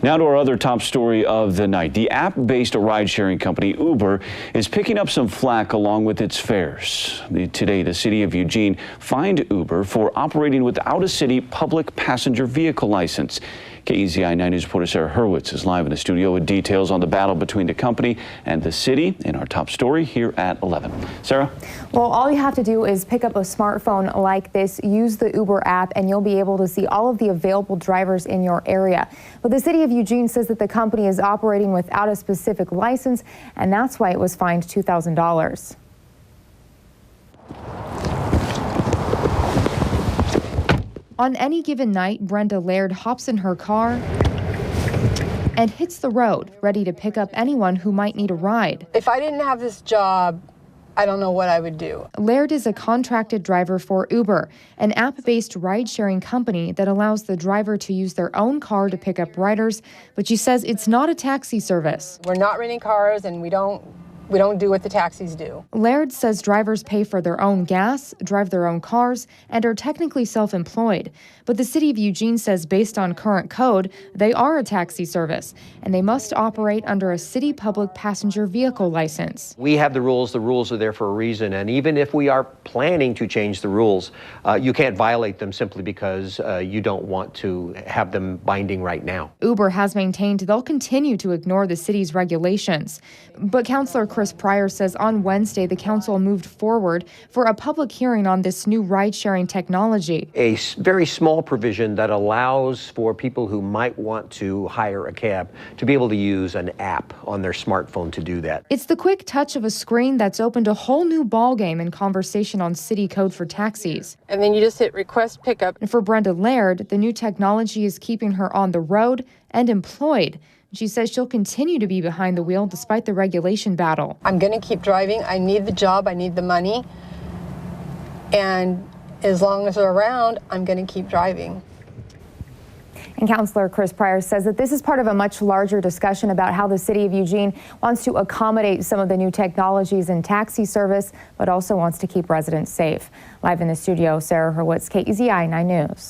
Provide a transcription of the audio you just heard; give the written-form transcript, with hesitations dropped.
Now to our other top story of the night. The app-based ride-sharing company Uber is picking up some flack along with its fares. Today, the city of Eugene fined Uber for operating without a city public passenger vehicle license. KEZI 9 News reporter Sarah Hurwitz is live in the studio with details on the battle between the company and the city in our top story here at 11. Sarah? Well, all you have to do is pick up a smartphone like this, use the Uber app, and you'll be able to see all of the available drivers in your area. But the city of Eugene says that the company is operating without a specific license, and that's why it was fined $2,000. On any given night, Brenda Laird hops in her car and hits the road, ready to pick up anyone who might need a ride. If I didn't have this job, I don't know what I would do. Laird is a contracted driver for Uber, an app-based ride-sharing company that allows the driver to use their own car to pick up riders, but she says it's not a taxi service. We're not renting cars, and we don't do what the taxis do. Laird says drivers pay for their own gas, drive their own cars, and are technically self-employed. But the city of Eugene says based on current code, they are a taxi service, and they must operate under a city public passenger vehicle license. We have the rules are there for a reason, and even if we are planning to change the rules, you can't violate them simply because you don't want to have them binding right now. Uber has maintained they'll continue to ignore the city's regulations. But Councilor Chris Pryor says on Wednesday the council moved forward for a public hearing on this new ride-sharing technology. A very small provision that allows for people who might want to hire a cab to be able to use an app on their smartphone to do that. It's the quick touch of a screen that's opened a whole new ballgame in conversation on city code for taxis. And then you just hit request pickup. And for Brenda Laird, the new technology is keeping her on the road and employed. She says she'll continue to be behind the wheel despite the regulation battle. I'm going to keep driving. I need the job. I need the money. And as long as they're around, I'm going to keep driving. And Councilor Chris Pryor says that this is part of a much larger discussion about how the city of Eugene wants to accommodate some of the new technologies in taxi service, but also wants to keep residents safe. Live in the studio, Sarah Hurwitz, KEZI 9 News.